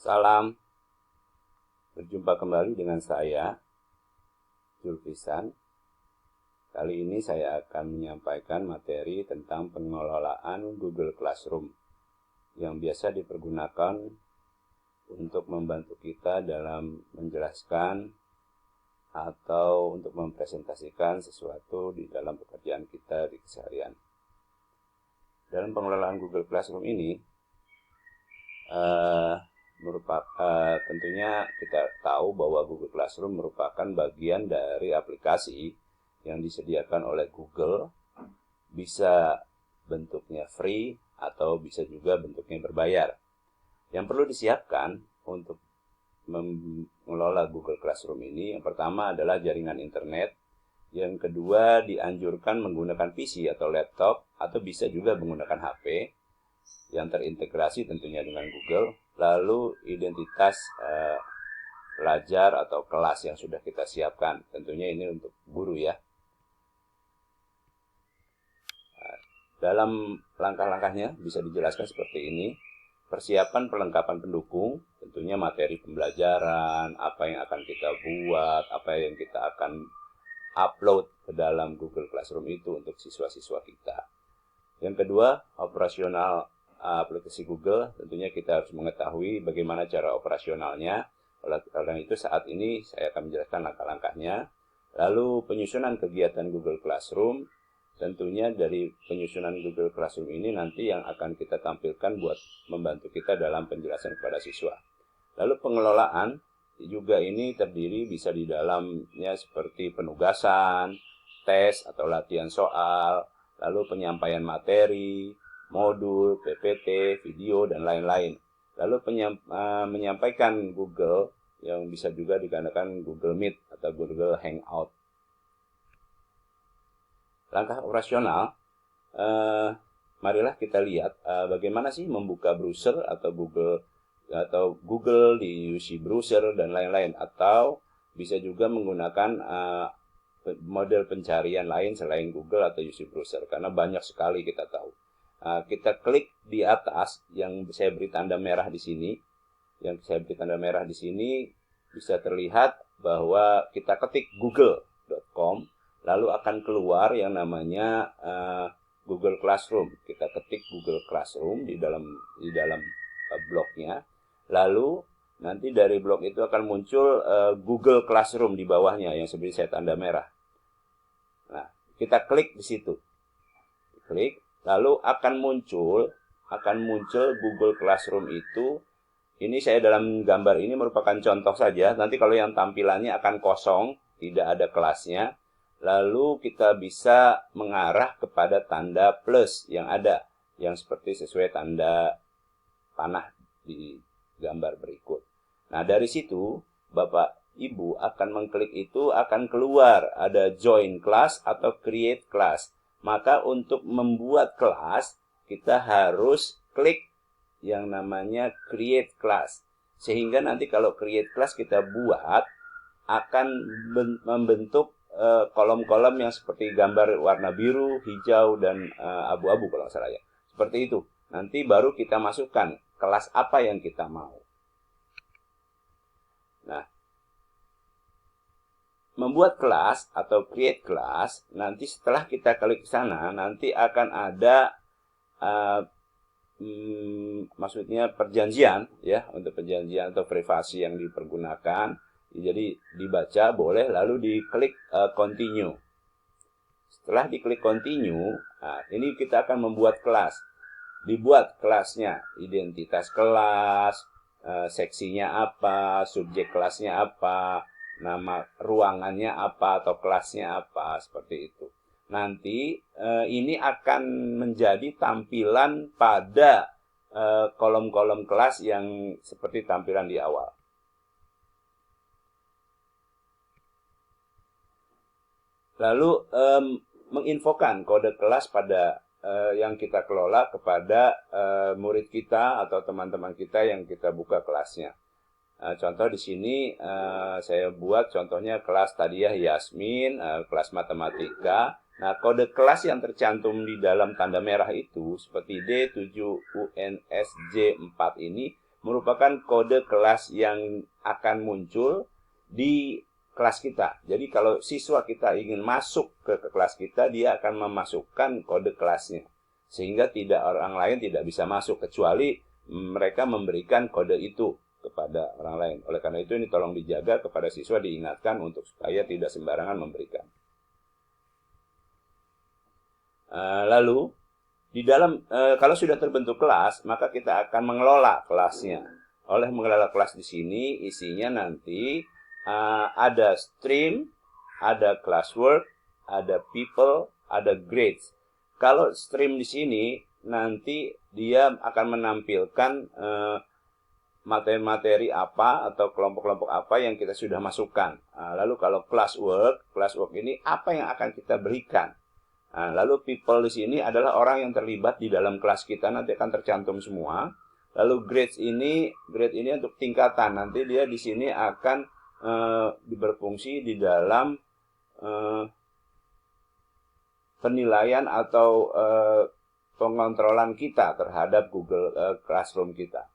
Salam, berjumpa kembali dengan saya, Julfisan. Kali ini saya akan menyampaikan materi tentang pengelolaan Google Classroom yang biasa dipergunakan untuk membantu kita dalam menjelaskan atau untuk mempresentasikan sesuatu di dalam pekerjaan kita di keseharian. Dalam pengelolaan Google Classroom ini, tentunya kita tahu bahwa Google Classroom merupakan bagian dari aplikasi yang disediakan oleh Google, bisa bentuknya free atau bisa juga bentuknya berbayar. Yang perlu disiapkan untuk mengelola Google Classroom ini, yang pertama adalah jaringan internet, yang kedua dianjurkan menggunakan PC atau laptop, atau bisa juga menggunakan HP yang terintegrasi tentunya dengan Google, lalu identitas pelajar atau kelas yang sudah kita siapkan, tentunya ini untuk guru ya. Dalam langkah-langkahnya bisa dijelaskan seperti ini. Persiapan perlengkapan pendukung, tentunya materi pembelajaran, apa yang akan kita buat, apa yang kita akan upload ke dalam Google Classroom itu untuk siswa-siswa kita. Yang kedua, operasional aplikasi Google, tentunya kita harus mengetahui bagaimana cara operasionalnya. Oleh karena itu saat ini saya akan menjelaskan langkah-langkahnya. Lalu penyusunan kegiatan Google Classroom, tentunya dari penyusunan Google Classroom ini nanti yang akan kita tampilkan buat membantu kita dalam penjelasan kepada siswa. Lalu pengelolaan juga ini terdiri bisa di dalamnya seperti penugasan, tes atau latihan soal, lalu penyampaian materi, modul, PPT, video, dan lain-lain. Lalu menyampaikan Google yang bisa juga digunakan Google Meet atau Google Hangout. Langkah operasional, marilah kita lihat bagaimana sih membuka browser atau Google di UC browser dan lain-lain, atau bisa juga menggunakan model pencarian lain selain Google atau UC browser, karena banyak sekali kita tahu. Kita klik di atas yang saya beri tanda merah di sini. Yang saya beri tanda merah di sini bisa terlihat bahwa kita ketik google.com, lalu akan keluar yang namanya Google Classroom. Kita ketik Google Classroom di dalam blognya. Lalu nanti dari blog itu akan muncul Google Classroom di bawahnya yang seperti saya tanda merah. Nah, kita klik di situ. Klik, lalu akan muncul Google Classroom itu. Ini saya dalam gambar ini merupakan contoh saja. Nanti kalau yang tampilannya akan kosong, tidak ada kelasnya. Lalu kita bisa mengarah kepada tanda plus yang ada, yang seperti sesuai tanda panah di gambar berikut. Nah, dari situ Bapak Ibu akan mengklik itu, akan keluar ada join class atau create class. Maka untuk membuat kelas, kita harus klik yang namanya create class. Sehingga nanti kalau create class kita buat, akan membentuk kolom-kolom yang seperti gambar warna biru, hijau, dan abu-abu kalau nggak salah ya. Seperti itu. Nanti baru kita masukkan kelas apa yang kita mau. Nah, membuat kelas atau create class, nanti setelah kita klik ke sana, nanti akan ada maksudnya perjanjian ya, untuk perjanjian atau privasi yang dipergunakan. Jadi dibaca boleh, lalu diklik continue. Setelah diklik continue, nah, ini kita akan membuat kelas. Dibuat kelasnya, identitas kelas, seksinya apa, subjek kelasnya apa, nama ruangannya apa atau kelasnya apa, seperti itu. Nanti ini akan menjadi tampilan pada kolom-kolom kelas yang seperti tampilan di awal. Lalu menginfokan kode kelas pada yang kita kelola kepada murid kita atau teman-teman kita yang kita buka kelasnya. Contoh di sini saya buat contohnya kelas Tadiah Yasmin, kelas matematika. Nah, kode kelas yang tercantum di dalam tanda merah itu seperti D7UNSJ4 ini merupakan kode kelas yang akan muncul di kelas kita. Jadi kalau siswa kita ingin masuk ke kelas kita, dia akan memasukkan kode kelasnya. Sehingga orang lain tidak bisa masuk, kecuali mereka memberikan kode itu kepada orang lain. Oleh karena itu ini tolong dijaga, kepada siswa diingatkan untuk supaya tidak sembarangan memberikan. Lalu di dalam kalau sudah terbentuk kelas, maka kita akan mengelola kelasnya. Oleh mengelola kelas di sini, isinya nanti ada stream, ada classwork, ada people, ada grades. Kalau stream di sini nanti dia akan menampilkan materi-materi apa atau kelompok-kelompok apa yang kita sudah masukkan. Lalu kalau classwork ini apa yang akan kita berikan. Lalu people di sini adalah orang yang terlibat di dalam kelas kita, nanti akan tercantum semua. Lalu grade ini untuk tingkatan, nanti dia di sini akan berfungsi di dalam penilaian atau pengontrolan kita terhadap Google Classroom kita.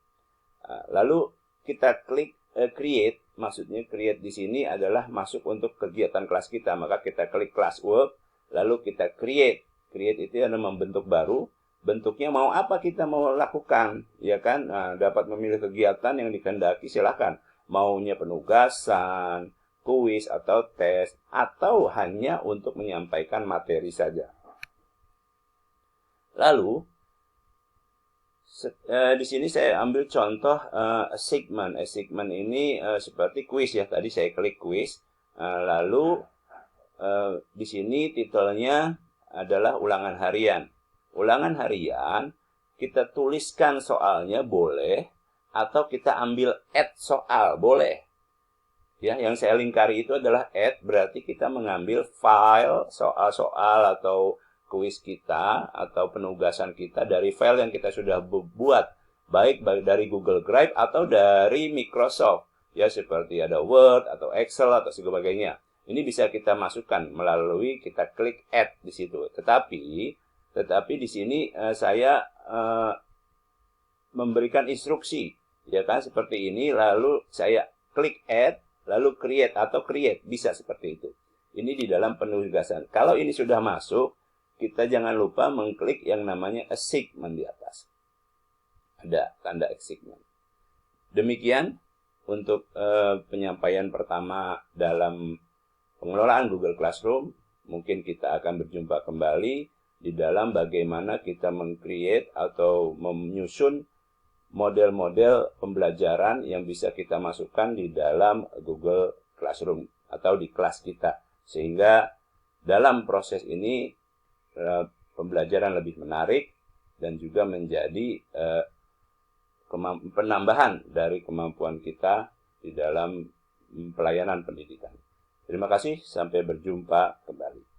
Lalu kita klik create, maksudnya create di sini adalah masuk untuk kegiatan kelas kita, maka kita klik classwork, lalu kita create. Create itu adalah membentuk baru. Bentuknya mau apa kita mau lakukan, ya kan? Dapat memilih kegiatan yang dikehendaki, silakan. Maunya penugasan, kuis atau tes, atau hanya untuk menyampaikan materi saja. Lalu di sini saya ambil contoh assignment. Assignment ini seperti kuis ya. Tadi saya klik kuis. Lalu di sini titelnya adalah ulangan harian. Ulangan harian kita tuliskan soalnya boleh, atau kita ambil add soal boleh. Ya, yang saya lingkari itu adalah add, berarti kita mengambil file soal-soal atau kuis kita atau penugasan kita dari file yang kita sudah buat, baik dari Google Drive atau dari Microsoft. Ya, seperti ada Word atau Excel atau sebagainya. Ini bisa kita masukkan melalui kita klik add di situ. Tetapi di sini saya memberikan instruksi, ya kan, seperti ini, lalu saya klik add, lalu create atau create, bisa seperti itu. Ini di dalam penugasan. Kalau ini sudah masuk, kita jangan lupa mengklik yang namanya assignment di atas. Ada tanda assignment. Demikian untuk penyampaian pertama dalam pengelolaan Google Classroom. Mungkin kita akan berjumpa kembali di dalam bagaimana kita meng-create atau menyusun model-model pembelajaran yang bisa kita masukkan di dalam Google Classroom atau di kelas kita. Sehingga dalam proses ini pembelajaran lebih menarik dan juga menjadi penambahan dari kemampuan kita di dalam pelayanan pendidikan. Terima kasih, sampai berjumpa kembali.